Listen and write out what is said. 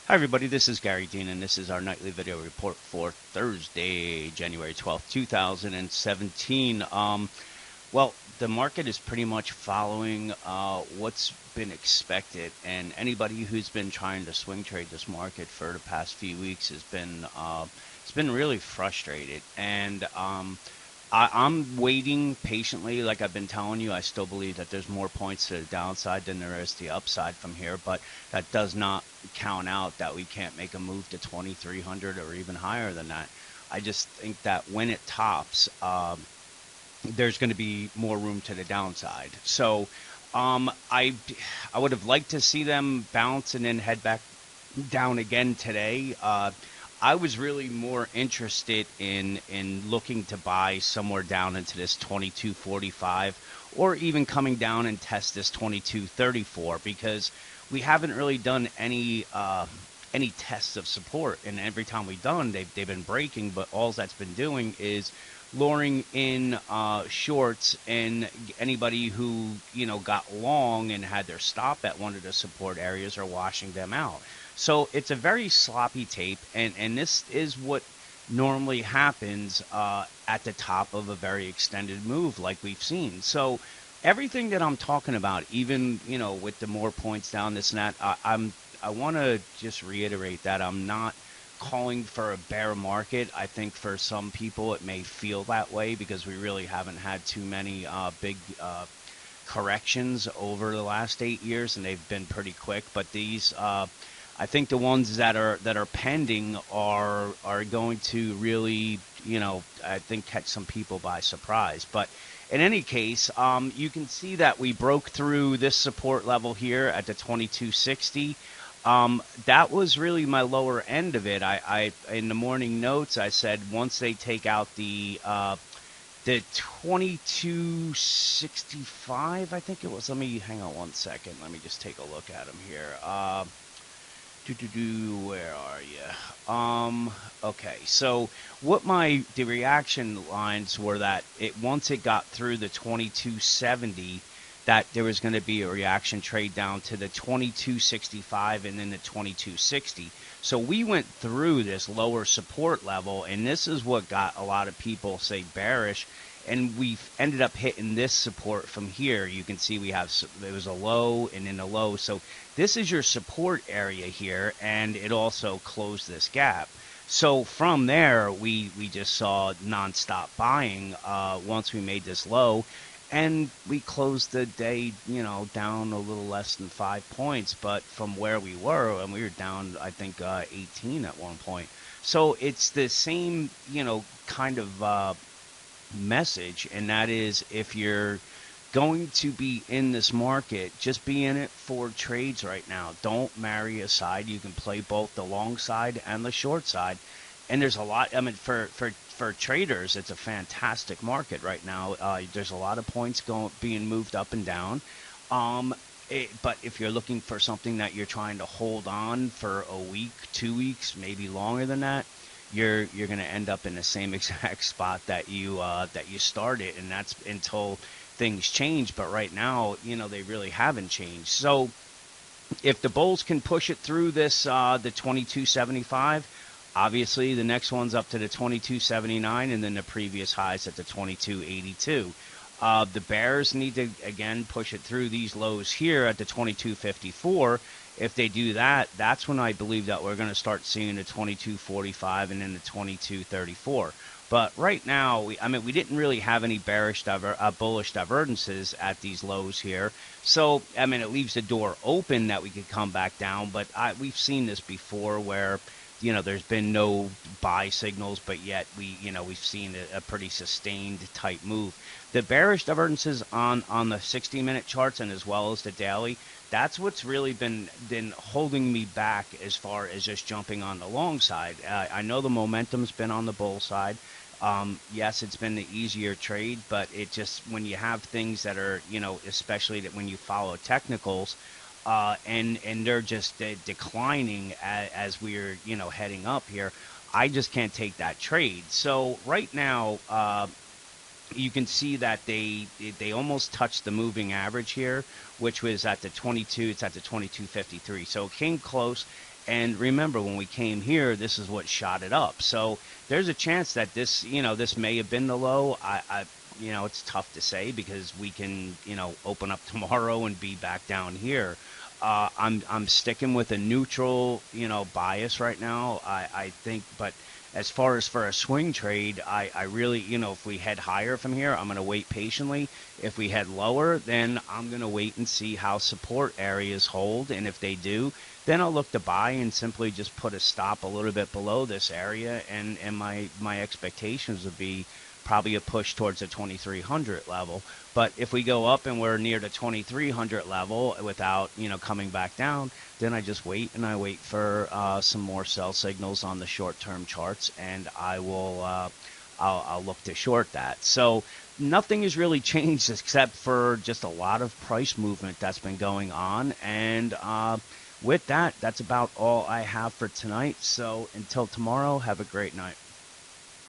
Hi, everybody. This is Gary Dean, and this is our nightly video report for Thursday, January 12th, 2017. Well, the market is pretty much following what's been expected, and anybody who's been trying to swing trade this market for the past few weeks has been it's been really frustrated. And I'm waiting patiently, like I've been telling you. I still believe that there's more points to the downside than there is the upside from here, but that does not count out that we can't make a move to 2,300 or even higher than that. I just think that when it tops, there's going to be more room to the downside. So um, I I would have liked to see them bounce and then head back down again today. I was really more interested in looking to buy somewhere down into this 22.45 or even coming down and test this 22.34 because we haven't really done any tests of support, and every time we've done, they've been breaking. But all that's been doing is luring in shorts, and anybody who got long and had their stop at one of the support areas are washing them out. So it's a very sloppy tape, and this is what normally happens at the top of a very extended move like we've seen. So everything that I'm talking about, even with the more points down, this and that, I want to just reiterate that I'm not calling for a bear market. I think for some people it may feel that way because we really haven't had too many big corrections over the last 8 years, and they've been pretty quick. But these, I think, the ones that are pending are going to really, I think, catch some people by surprise. But in any case, you can see that we broke through this support level here at the 2260. That was really my lower end of it. I in the morning notes I said once they take out the 2265, I think it was. Let me hang on one second. Let me just take a look at them here. Where are you? Okay. So what the reaction lines were that it once it got through the 2270, that there was going to be a reaction trade down to the 2265 and then the 2260. So we went through this lower support level, and this is what got a lot of people say bearish. And we ended up hitting this support from here. You can see we have there was a low and then a low. So this is your support area here, and it also closed this gap. So from there, we just saw nonstop buying once we made this low, and we closed the day, down a little less than 5 points, but from where we were, and we were down, I think, 18 at one point. So it's the same, kind of message, and that is if you're going to be in this market, just be in it for trades right now. Don't marry a side. You can play both the long side and the short side. And there's a lot. I mean, for traders, it's a fantastic market right now. There's a lot of points being moved up and down. Um, but if you're looking for something that you're trying to hold on for a week, 2 weeks, maybe longer than that, you're going to end up in the same exact spot that you started, and that's until things change. But right now, they really haven't changed. So if the Bulls can push it through this the 2275, obviously the next one's up to the 2279, and then the previous highs at the 2282. The Bears need to again push it through these lows here at the 2254. If they do that, that's when I believe that we're going to start seeing the 2245 and then the 2234. But right now, we didn't really have any bullish divergences at these lows here. So, it leaves the door open that we could come back down. But we've seen this before where, there's been no buy signals, but yet we've seen a pretty sustained type move. The bearish divergences on the 60-minute charts and as well as the daily, that's what's really been holding me back as far as just jumping on the long side. I know the momentum's been on the bull side. Yes, it's been the easier trade, but it just, when you have things that are, especially that when you follow technicals, and they're just declining as we're, heading up here, I just can't take that trade. So right now, you can see that they almost touched the moving average here, which was at the 22. It's at the 2253. So it came close, And remember, when we came here, this is what shot it up. So there's a chance that this, this may have been the low. It's tough to say because we can, open up tomorrow and be back down here. I'm sticking with a neutral, bias right now. I think, but as far as for a swing trade, I really, if we head higher from here, I'm going to wait patiently. If we head lower, then I'm going to wait and see how support areas hold. And if they do, then I'll look to buy and simply just put a stop a little bit below this area. And my expectations would be probably a push towards the 2300 level. But if we go up and we're near the 2300 level without, coming back down, then I just wait and I wait for some more sell signals on the short-term charts, and I'll look to short that. So nothing has really changed except for just a lot of price movement that's been going on. And with that, that's about all I have for tonight. So until tomorrow, have a great night.